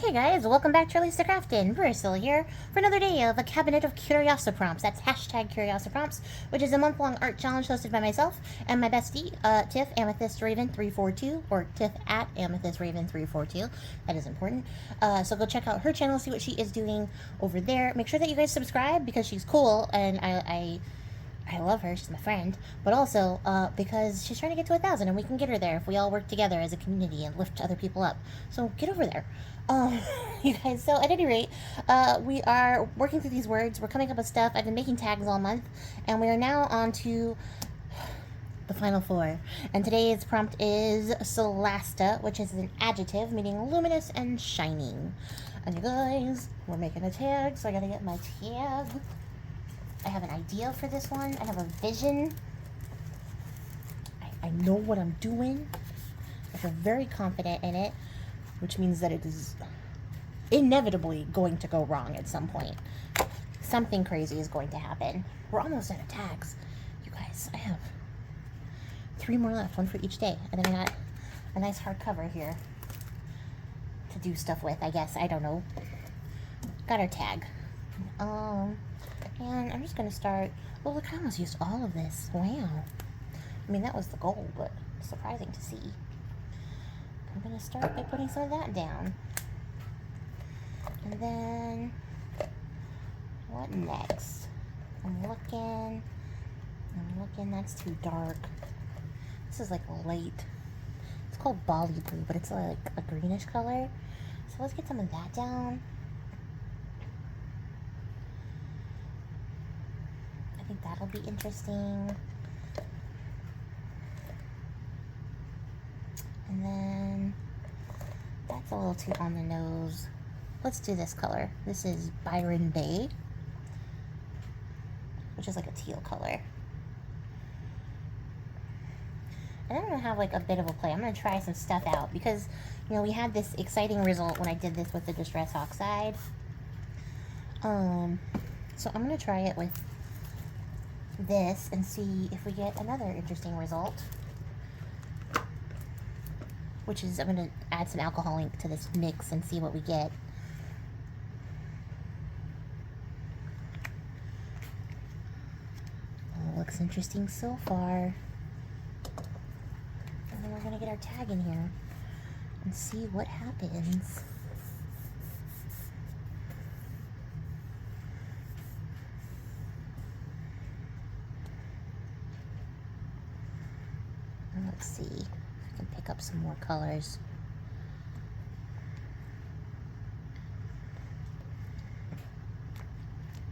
Hey guys, welcome back to releasethecraftin. We're still here for another day of a Cabinet of Curiosiprompts. That's hashtag Curiosiprompts, which is a month-long art challenge hosted by myself and my bestie, Tiff AmethystRaven342, or Tiff at AmethystRaven342. That is important. So go check out her channel, see what she is doing over there. Make sure that you guys subscribe because she's cool and I love her, she's my friend, but also because she's trying to get to 1,000 and we can get her there if we all work together as a community and lift other people up. So get over there. You guys, so at any rate, we are working through these words, we're coming up with stuff. I've been making tags all month, and we are now on to the final four. And today's prompt is Solasta, which is an adjective meaning luminous and shining. And you guys, we're making a tag, so I gotta get my tag. I have an idea for this one. I have a vision. I know what I'm doing. I feel very confident in it, which means that it is inevitably going to go wrong at some point. Something crazy is going to happen. We're almost out of tags. You guys, I have 3 more left, 1 for each day. And then I got a nice hardcover here to do stuff with, I guess. I don't know. Got our tag. And I'm just going to start... Oh, look, I almost used all of this. Wow. I mean, that was the goal, but surprising to see. I'm going to start by putting some of that down. And then... what next? I'm looking, that's too dark. This is like a light... It's called Bali blue, but it's like a greenish color. So let's get some of that down. I think that'll be interesting. And then that's a little too on the nose. Let's do this color. This is Byron Bay, which is like a teal color. And I'm gonna have like a bit of a play. I'm gonna try some stuff out because, you know, we had this exciting result when I did this with the Distress Oxide. So I'm gonna try it with this and see if we get another interesting result, which is I'm going to add some alcohol ink to this mix and see what we get. Oh, looks interesting so far. And then we're going to get our tag in here and see what happens. Let's see if I can pick up some more colors.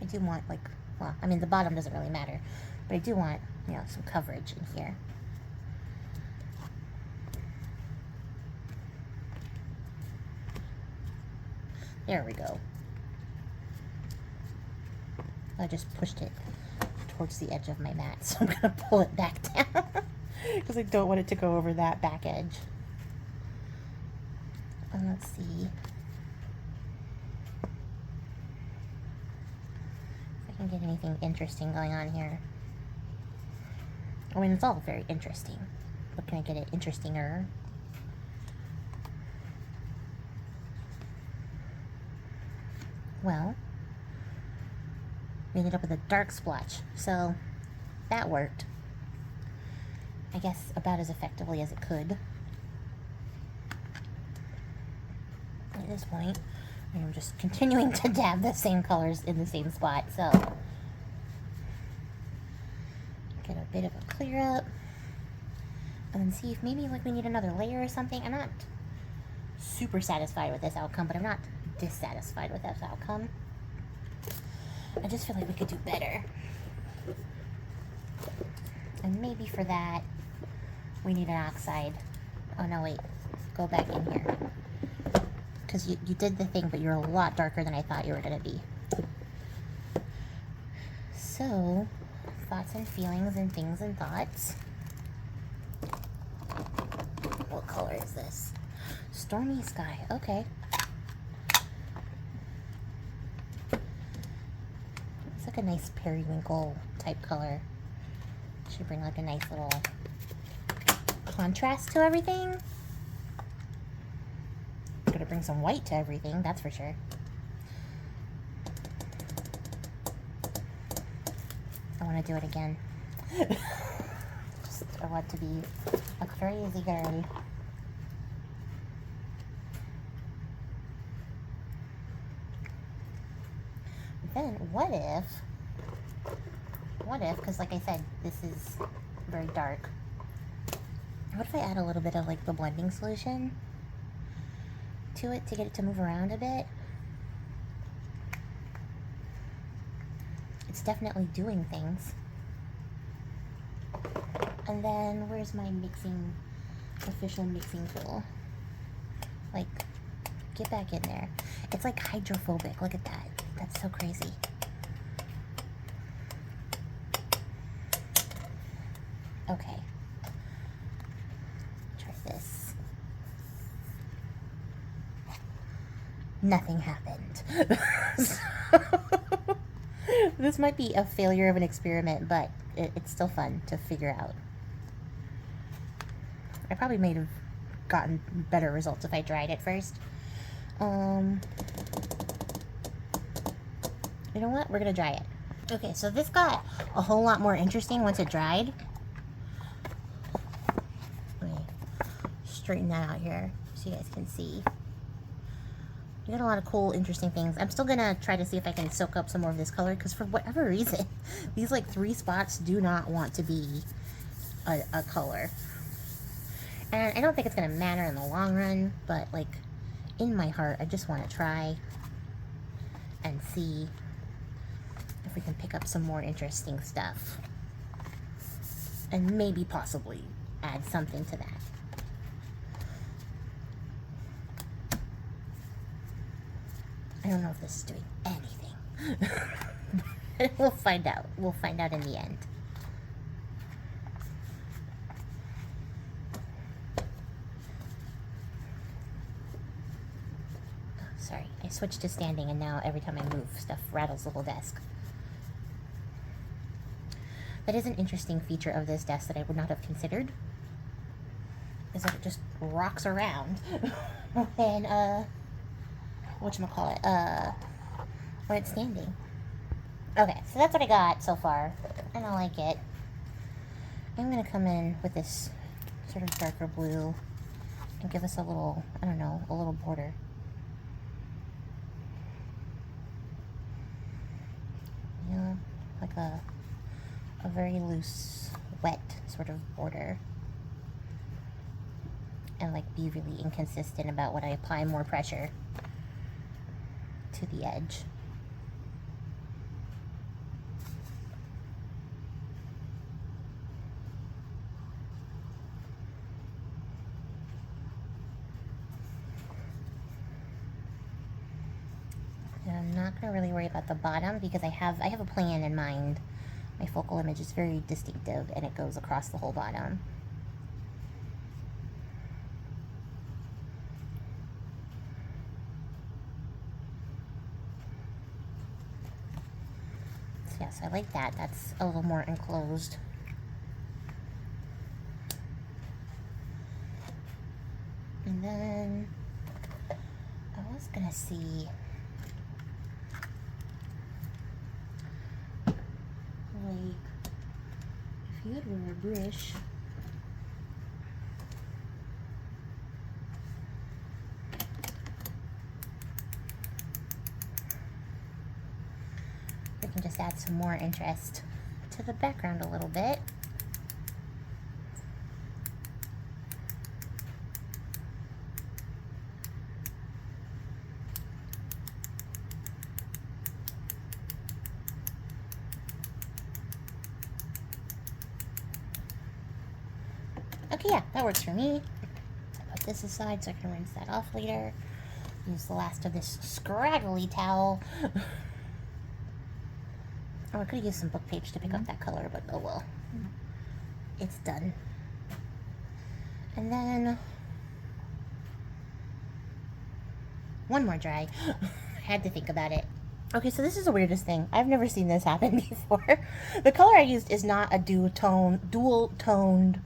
I do want, like, well, I mean, the bottom doesn't really matter, but I do want, you know, some coverage in here. There we go. I just pushed it towards the edge of my mat, so I'm going to pull it back down. Because I don't want it to go over that back edge. And let's see if I can get anything interesting going on here. I mean, it's all very interesting, but can I get it interestinger? Well, we ended up with a dark splotch, so that worked. I guess about as effectively as it could. At this point, I'm just continuing to dab the same colors in the same spot, so get a bit of a clear up, and then see if maybe like we need another layer or something. I'm not super satisfied with this outcome, but I'm not dissatisfied with this outcome. I just feel like we could do better. And maybe for that, we need an oxide. Oh no, wait. Go back in here. Because you did the thing, but you're a lot darker than I thought you were going to be. So, thoughts and feelings and things and thoughts. What color is this? Stormy sky. Okay. It's like a nice periwinkle type color. Should bring like a nice little contrast to everything. I'm gonna bring some white to everything, that's for sure. I want to do it again. I want to be a crazy girl. Then what if, because like I said, this is very dark. What if I add a little bit of like the blending solution to it to get it to move around a bit? It's definitely doing things. And then where's my official mixing tool? Like, get back in there. It's like hydrophobic. Look at that. That's so crazy. Okay. Try this. Nothing happened. This might be a failure of an experiment, but it's still fun to figure out. I probably may have gotten better results if I dried it first. You know what? We're gonna dry it. Okay, so this got a whole lot more interesting once it dried. Let me straighten that out here so you guys can see. You got a lot of cool, interesting things. I'm still gonna try to see if I can soak up some more of this color, because for whatever reason, these like 3 spots do not want to be a color. And I don't think it's gonna matter in the long run, but like in my heart, I just want to try and see if we can pick up some more interesting stuff. And maybe possibly add something to that. I don't know if this is doing anything. We'll find out. We'll find out in the end. Oh, sorry, I switched to standing and now every time I move, stuff rattles the whole desk. That is an interesting feature of this desk that I would not have considered, is that it just rocks around when, whatchamacallit, when it's standing. Okay, so that's what I got so far, and I like it. I'm gonna come in with this sort of darker blue and give us a little, I don't know, a little border. You know, like a very loose, wet sort of border. And like be really inconsistent about when I apply more pressure to the edge. And I'm not going to really worry about the bottom because I have a plan in mind. My focal image is very distinctive and it goes across the whole bottom. So yes, I like that. That's a little more enclosed. And then I was gonna see like if you had a brush. We can just add some more interest to the background a little bit. Okay, yeah, that works for me. Put this aside so I can rinse that off later. Use the last of this scraggly towel. Oh, I could have used some book page to pick up that color, but oh well. It's done. And then one more dry. I had to think about it. Okay, so this is the weirdest thing. I've never seen this happen before. The color I used is not a dual-toned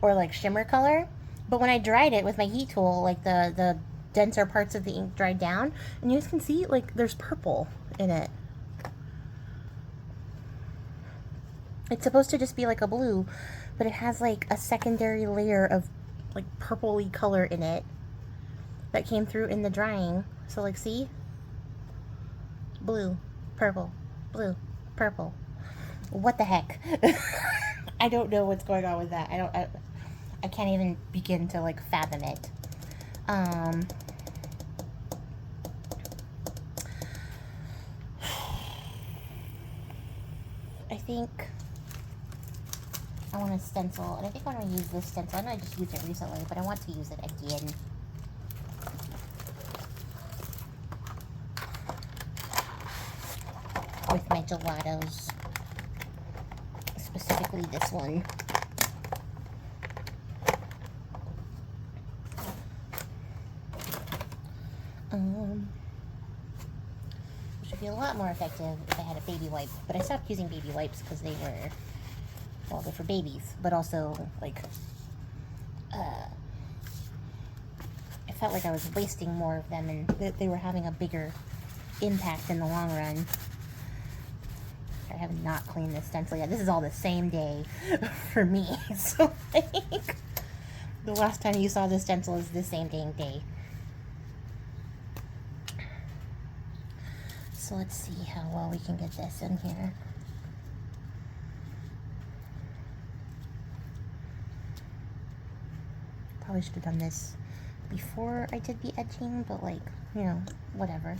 or like shimmer color, but when I dried it with my heat tool, like the denser parts of the ink dried down, and you guys can see, like, there's purple in it. It's supposed to just be like a blue, but it has like a secondary layer of like purpley color in it that came through in the drying. So like, see? Blue, purple, blue, purple. What the heck? I don't know what's going on with that. I can't even begin to like fathom it. I think I want a stencil, and I think I want to use this stencil. I know I just used it recently, but I want to use it again. With my gelatos. Specifically this one. Which would be a lot more effective if I had a baby wipe. But I stopped using baby wipes because they were, well, they're for babies, but also, like, I felt like I was wasting more of them, and they were having a bigger impact in the long run. I have not cleaned this stencil yet. This is all the same day for me, so, like, the last time you saw this stencil is the same dang day. So let's see how well we can get this in here. Probably should have done this before I did the edging, but like, you know, whatever.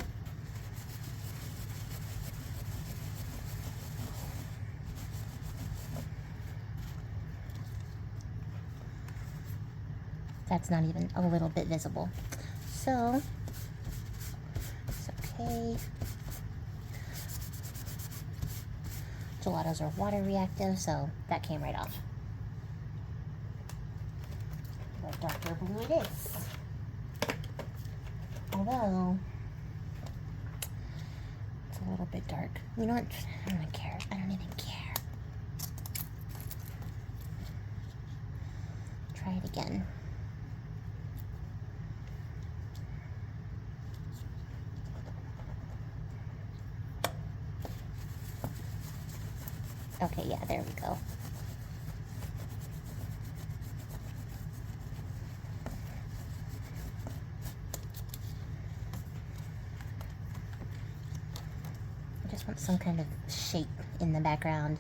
That's not even a little bit visible. So, it's okay. Gelatos are water reactive, so that came right off. What darker blue it is. Although, it's a little bit dark. You know what? I don't even care. I don't even care. Try it again. Okay, yeah, there we go. I just want some kind of shape in the background.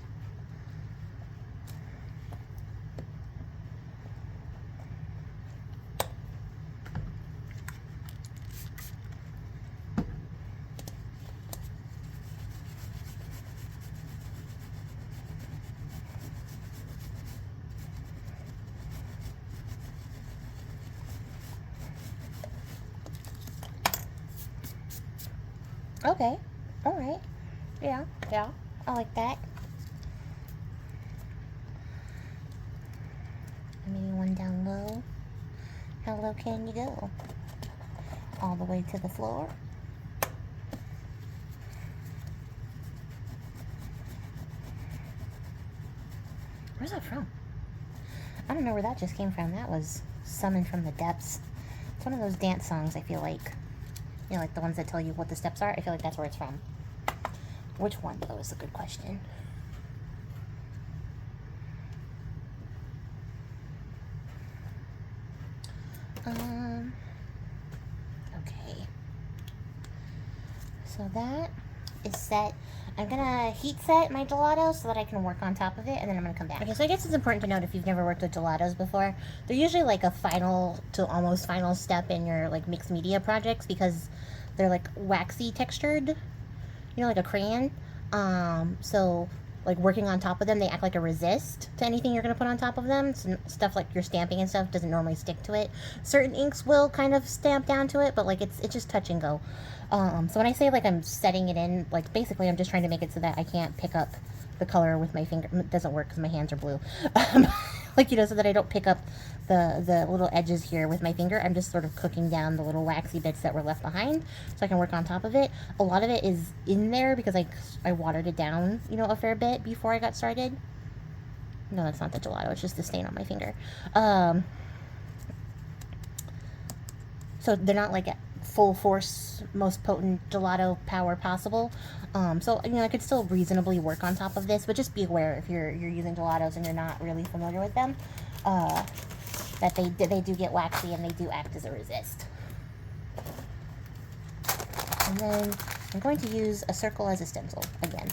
Okay, alright. Yeah, I like that. Maybe one down low. How low can you go? All the way to the floor. Where's that from? I don't know where that just came from. That was summoned from the depths. It's one of those dance songs, I feel like. You know, like the ones that tell you what the steps are. I feel like that's where it's from. Which one, though, is a good question. Okay. So that is set. I'm gonna heat set my gelato so that I can work on top of it, and then I'm gonna come back. Okay, so I guess it's important to note, if you've never worked with gelatos before, they're usually like a final to almost final step in your like mixed media projects, because they're like waxy textured, you know, like a crayon. So like working on top of them, they act like a resist to anything you're gonna put on top of them. So stuff like your stamping and stuff doesn't normally stick to it. Certain inks will kind of stamp down to it, but like it's just touch and go. So when I say like I'm setting it in, like basically I'm just trying to make it so that I can't pick up the color with my finger. It doesn't work because my hands are blue. Like, you know, so that I don't pick up the little edges here with my finger. I'm just sort of cooking down the little waxy bits that were left behind so I can work on top of it. A lot of it is in there because I watered it down, you know, a fair bit before I got started. No, that's not the gelato. It's just the stain on my finger. so they're not like at full force, most potent gelato power possible. So you know, I could still reasonably work on top of this, but just be aware if you're using gelatos and you're not really familiar with them, that they do get waxy and they do act as a resist. And then I'm going to use a circle as a stencil again.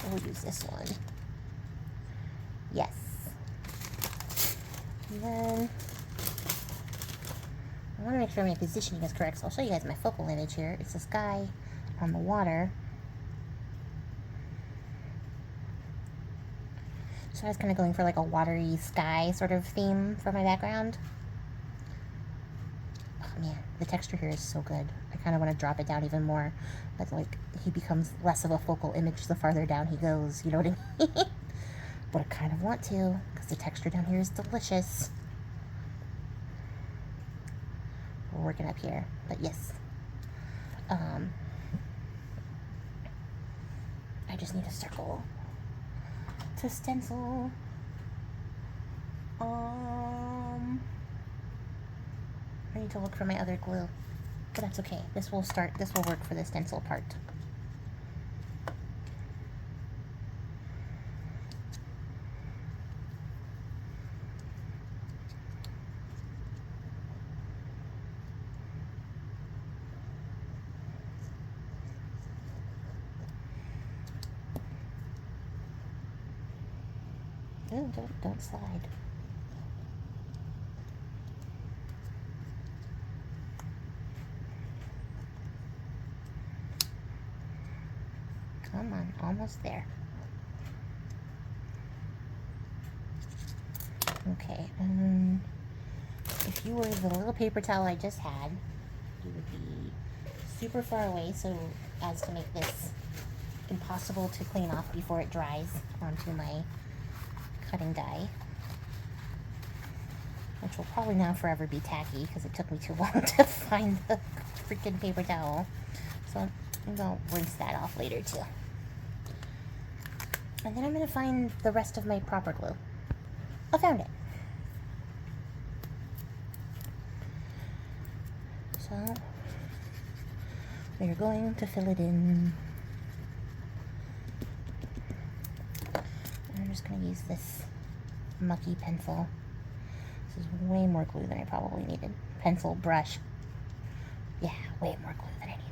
We'll use this one. Yes. And then I want to make sure my positioning is correct, so I'll show you guys my focal image here. It's this guy on the water. So I was kind of going for like a watery sky sort of theme for my background. Oh man, the texture here is so good. I kind of want to drop it down even more, but like he becomes less of a focal image the farther down he goes, you know what I mean? But I kind of want to, because the texture down here is delicious. We're working up here, but yes. I just need a circle to stencil. I need to look for my other glue, but that's okay. This will work for the stencil part. Ooh, don't slide. Come on, almost there. Okay, if you were the little paper towel I just had, you would be super far away so as to make this impossible to clean off before it dries onto my cutting die, which will probably now forever be tacky because it took me too long to find the freaking paper towel. So I'm going to rinse that off later too. And then I'm going to find the rest of my proper glue. I found it. So we're going to fill it in. And I'm just going to use this mucky pencil. This is way more glue than I probably needed. Pencil, brush. Yeah, way more glue than I needed.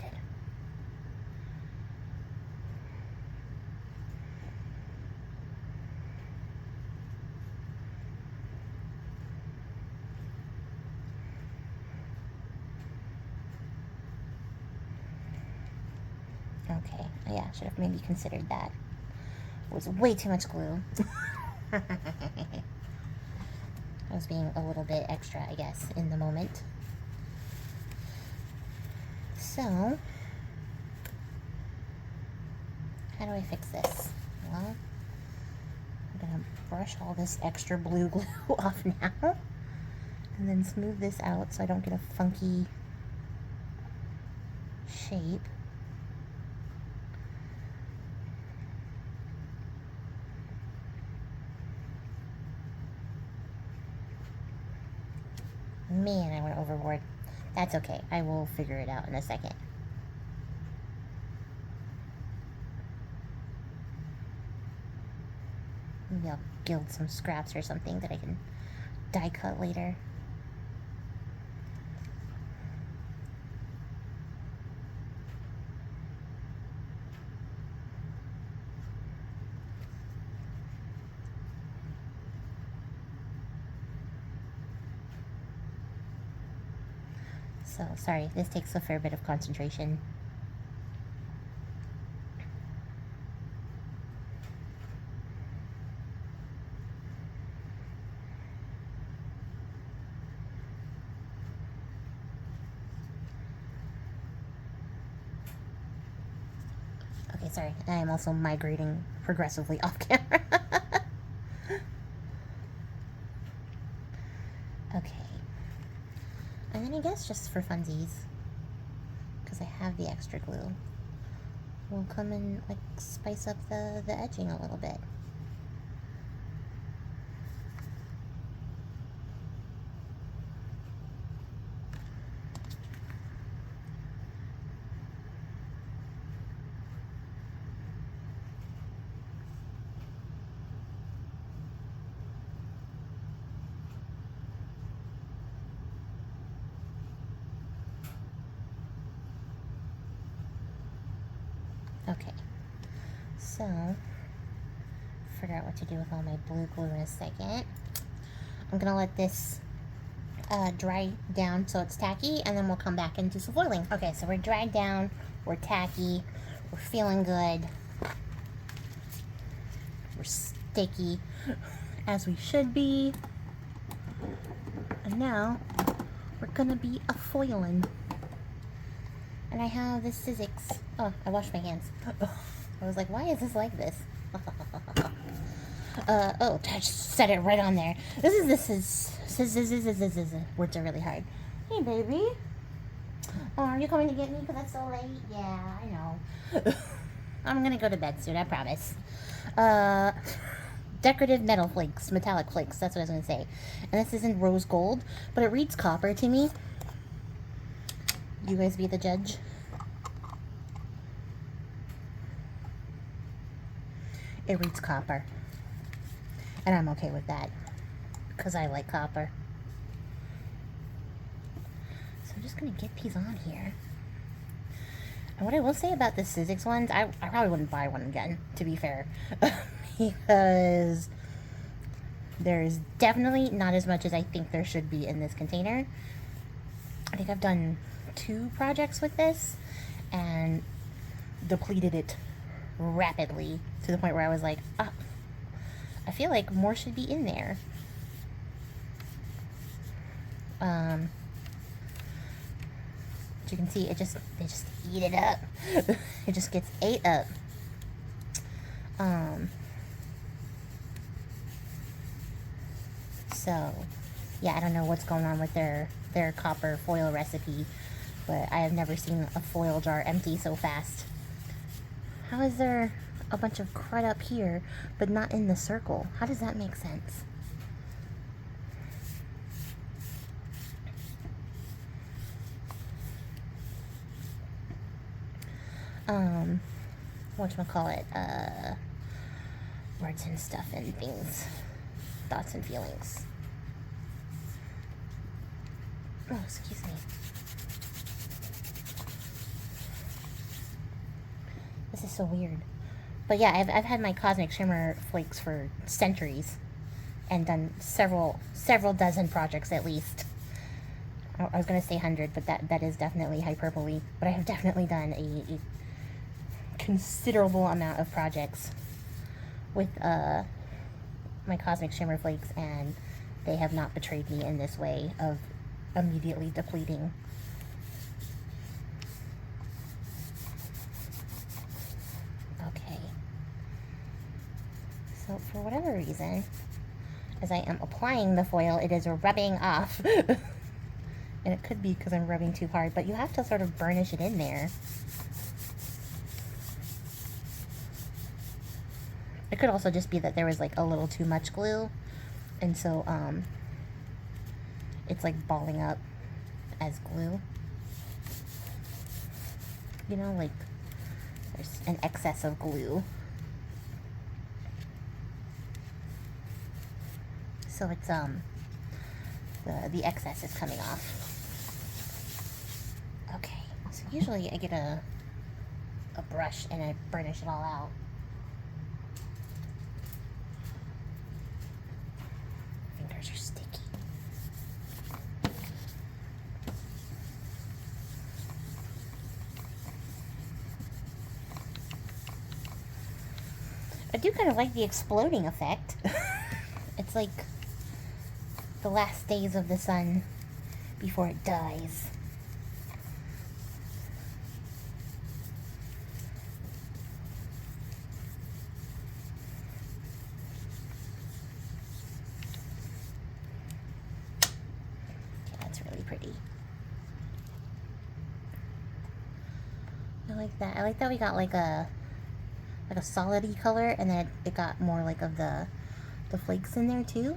Okay, yeah, should have maybe considered that. It was way too much glue. I was being a little bit extra, I guess, in the moment. So, how do I fix this? Well, I'm gonna brush all this extra blue glue off now, and then smooth this out so I don't get a funky shape. Man, I went overboard. That's okay. I will figure it out in a second. Maybe I'll gild some scraps or something that I can die cut later. So, sorry, this takes a fair bit of concentration. Okay, sorry, I am also migrating progressively off camera. Okay. And then I guess just for funsies, because I have the extra glue, will come and like spice up the edging a little bit. Okay, so figure out what to do with all my blue glue in a second. I'm gonna let this dry down so it's tacky, and then we'll come back and do some foiling. Okay, so we're dried down, we're tacky, we're feeling good, we're sticky, as we should be, and now we're gonna be a foiling. And I have this Sizzix. Oh, I washed my hands. I was like, why is this like this? Oh, I just said it right on there. This is words are really hard. Hey, baby. Oh, are you coming to get me because it's so late? Yeah, I know. I'm gonna go to bed soon, I promise. Decorative metal flakes, metallic flakes, that's what I was gonna say. And this isn't rose gold, but it reads copper to me. You guys be the judge. It reads copper. And I'm okay with that, because I like copper. So I'm just going to get these on here. And what I will say about the Sizzix ones, I probably wouldn't buy one again, to be fair. Because there's definitely not as much as I think there should be in this container. I think I've done 2 projects with this and depleted it rapidly to the point where I was like, ah, I feel like more should be in there. As you can see, they just eat it up. It just gets ate up. So yeah, I don't know what's going on with their copper foil recipe, but I have never seen a foil jar empty so fast. How is there a bunch of crud up here, but not in the circle? How does that make sense? Whatchamacallit, words and stuff and things, thoughts and feelings. Oh, excuse me. This is so weird. But yeah, I've had my Cosmic Shimmer flakes for centuries and done several dozen projects at least. I was going to say 100, but that is definitely hyperbole. But I have definitely done a considerable amount of projects with my Cosmic Shimmer flakes, and they have not betrayed me in this way of immediately depleting. Okay. So for whatever reason, as I am applying the foil, it is rubbing off. And it could be because I'm rubbing too hard, but you have to sort of burnish it in there. It could also just be that there was like a little too much glue, and so it's like balling up as glue. You know, like there's an excess of glue. So it's the excess is coming off. Okay, so usually I get a brush and I burnish it all out. Fingers are sticky. I do kind of like the exploding effect. It's like the last days of the sun before it dies. Okay, that's really pretty. Now like that. I like that we got like a solidy color, and then it got more like of the flakes in there too.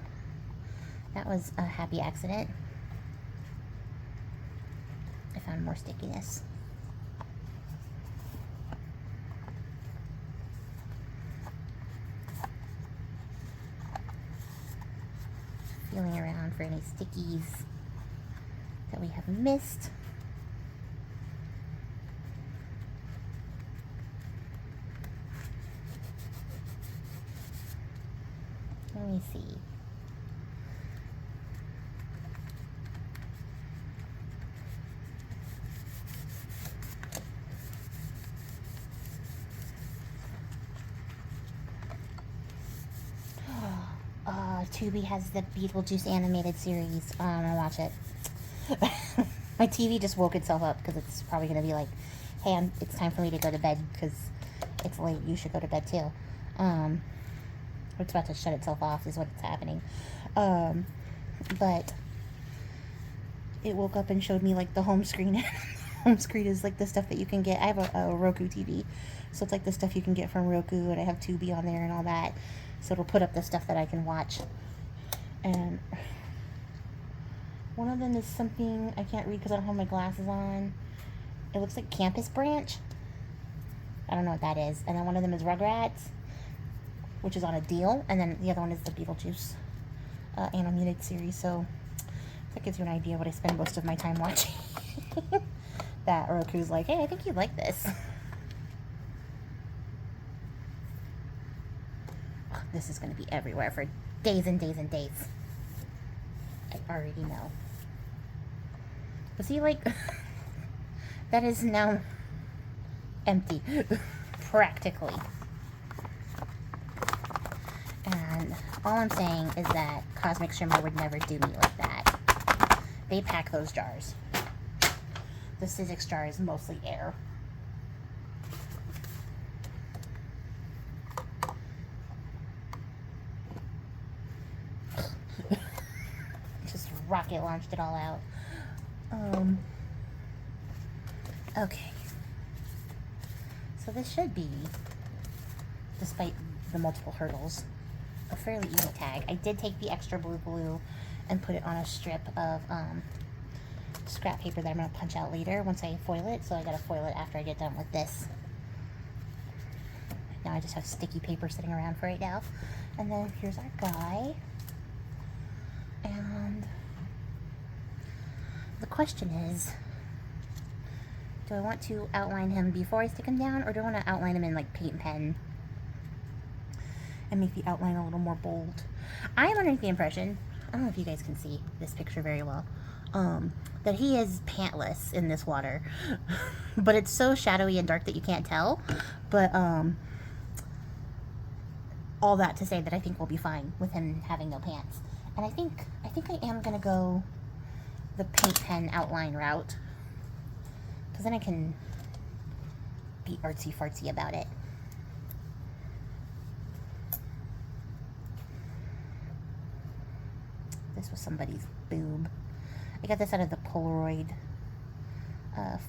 That was a happy accident. I found more stickiness. Feeling around for any stickies that we have missed. Let me see. Tubi has the Beetlejuice animated series. I'm gonna watch it. My TV just woke itself up because it's probably gonna be like, hey, it's time for me to go to bed because it's late. You should go to bed too. It's about to shut itself off is what's happening. But it woke up and showed me like the home screen. Home screen is like the stuff that you can get. I have a Roku TV, so it's like the stuff you can get from Roku, and I have Tubi on there and all that. So it'll put up the stuff that I can watch. And one of them is something I can't read because I don't have my glasses on. It looks like Campus Branch. I don't know what that is. And then one of them is Rugrats, which is on a deal. And then the other one is the Beetlejuice animated series. So that gives you an idea of what I spend most of my time watching. That Roku's like, hey, I think you'd like this. This is going to be everywhere for days and days and days. I already know. But see, like, that is now empty. Practically. And all I'm saying is that Cosmic Shimmer would never do me like that. They pack those jars. The Sizzix jar is mostly air. Just rocket launched it all out. Okay. So this should be, despite the multiple hurdles, a fairly easy tag. I did take the extra blue glue and put it on a strip of scrap paper that I'm going to punch out later once I foil it. So I got to foil it after I get done with this. Now I just have sticky paper sitting around for right now. And then here's our guy. And the question is, do I want to outline him before I stick him down, or do I want to outline him in like paint pen and make the outline a little more bold? I am underneath the impression, I don't know if you guys can see this picture very well, that he is pantless in this water. But it's so shadowy and dark that you can't tell. But all that to say that I think we'll be fine with him having no pants. And I think I am gonna go the paint pen outline route, because then I can be artsy fartsy about it. This was somebody's boob. I got this out of the Polaroid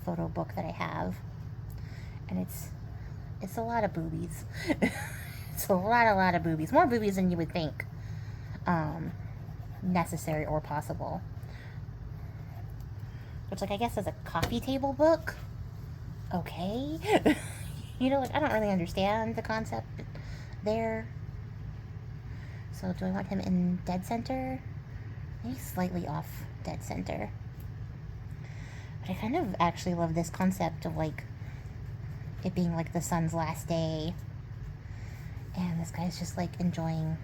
photo book that I have, and it's a lot of boobies. It's a lot of boobies. More boobies than you would think necessary or possible. Which, like, I guess as a coffee table book, okay. You know, like, I don't really understand the concept there. So do I want him in dead center? Maybe slightly off dead center. But I kind of actually love this concept of, like, it being like the sun's last day, and this guy's just like enjoying,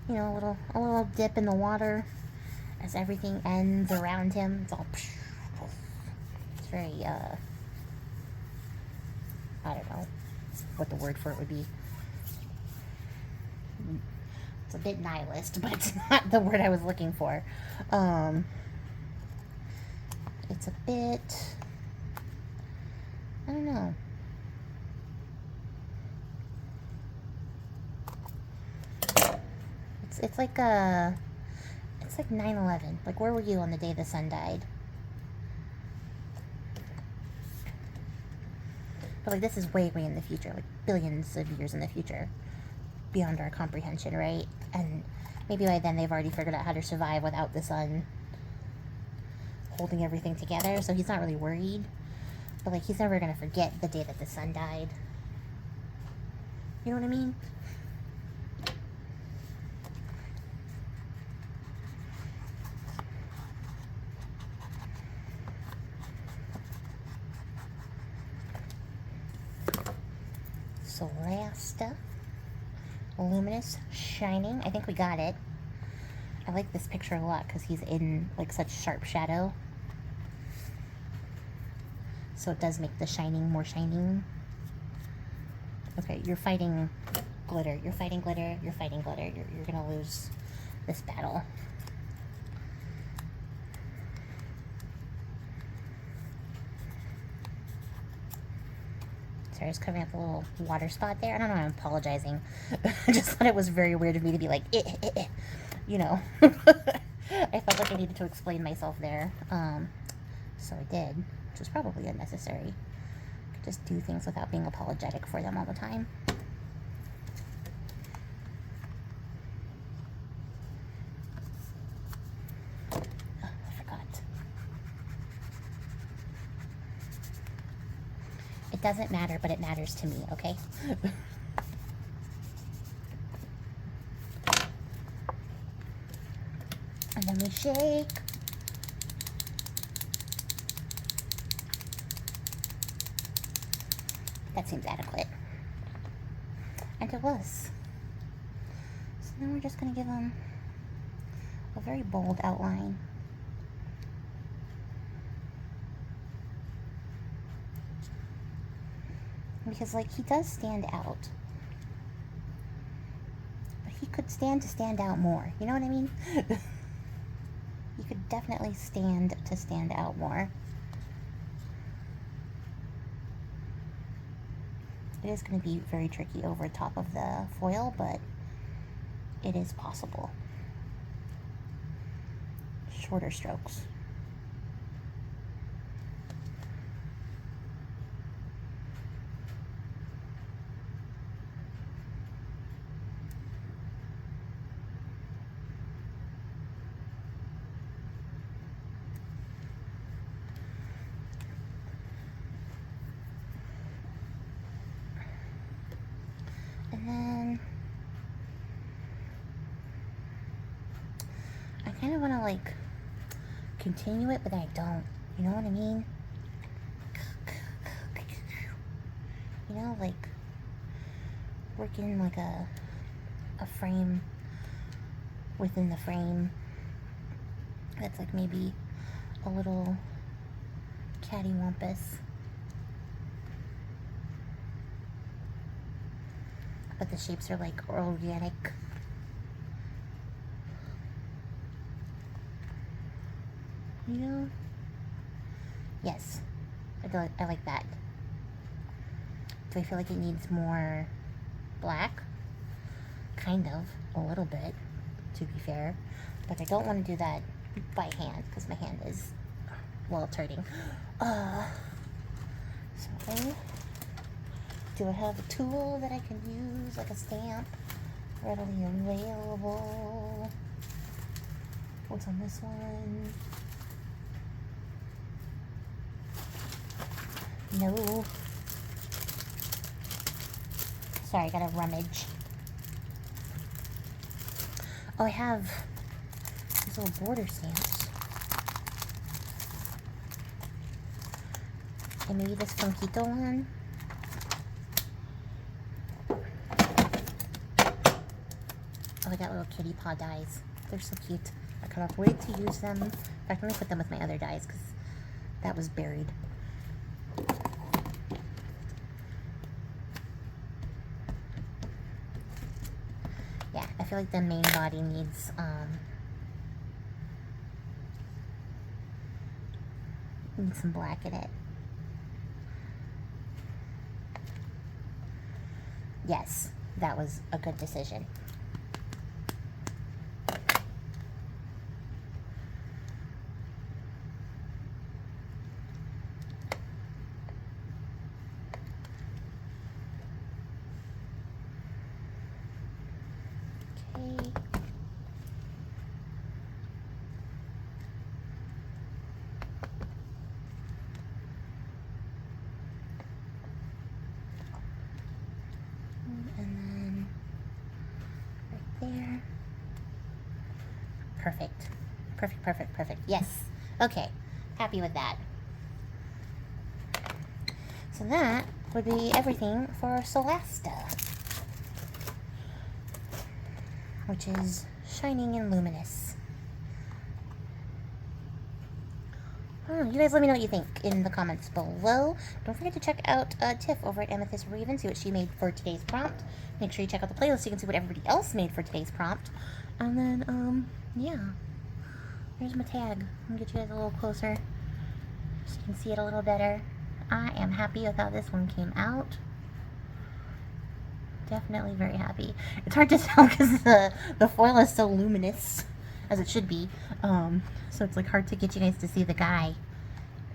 you know, a little dip in the water as everything ends around him. It's all, it's very I don't know what the word for it would be. It's a bit nihilist, but it's not the word I was looking for. It's a bit, I don't know. It's like 9/11. Like, where were you on the day the sun died? But, like, this is way, way in the future, like, billions of years in the future. Beyond our comprehension, right? And maybe by then they've already figured out how to survive without the sun holding everything together, so he's not really worried. But, like, he's never gonna forget the day that the sun died. You know what I mean? Solasta. Luminous, shining. I think we got it. I like this picture a lot because he's in, like, such sharp shadow. So it does make the shining more shining. Okay, you're fighting glitter. You're fighting glitter. You're fighting glitter. You're gonna lose this battle. Sorry, I was covering up a little water spot there. I don't know, I'm apologizing. I just thought it was very weird of me to be like, you know. I felt like I needed to explain myself there. So I did, which was probably unnecessary. I could just do things without being apologetic for them all the time. Oh, I forgot. It doesn't matter, but it matters to me, okay? And then we shake. That seems adequate. And it was. So now we're just going to give him a very bold outline. Because, like, he does stand out. But he could stand out more. You know what I mean? He could definitely stand out more. It is going to be very tricky over top of the foil, but it is possible. Shorter strokes. And then I kind of want to, like, continue it, but I don't. You know what I mean? You know, like, working like a frame within the frame that's, like, maybe a little cattywampus. But the shapes are, like, organic. You know? Yes. I like that. Do I feel like it needs more black? Kind of. A little bit, to be fair. But I don't want to do that by hand, because my hand is, well, it's hurting. So, do I have a tool that I can use, like a stamp, readily available? What's on this one? No. Sorry, I gotta rummage. Oh, I have these little border stamps. And maybe this Funkito one. Oh, I got little kitty paw dies. They're so cute. I cannot wait to use them. In fact, let me put them with my other dies because that was buried. Yeah, I feel like the main body needs some black in it. Yes, that was a good decision. Perfect. Perfect, perfect, perfect. Yes. Okay. Happy with that. So that would be everything for Solasta, which is shining and luminous. Oh, you guys let me know what you think in the comments below. Don't forget to check out Tiff over at Amethyst Raven, see what she made for today's prompt. Make sure you check out the playlist so you can see what everybody else made for today's prompt. And then, yeah. Here's my tag. I'm gonna get you guys a little closer so you can see it a little better. I am happy with how this one came out. Definitely very happy. It's hard to tell because the foil is so luminous, as it should be. So it's like hard to get you guys to see the guy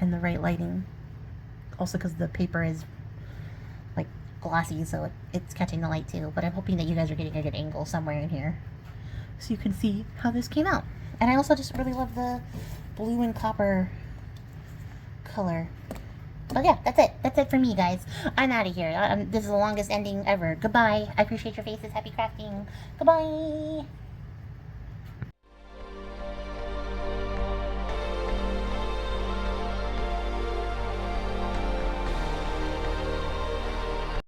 in the right lighting. Also because the paper is like glossy, so it's catching the light too. But I'm hoping that you guys are getting a good angle somewhere in here so you can see how this came out. And I also just really love the blue and copper color. But yeah, that's it. That's it for me, guys. I'm out of here. This is the longest ending ever. Goodbye. I appreciate your faces. Happy crafting. Goodbye.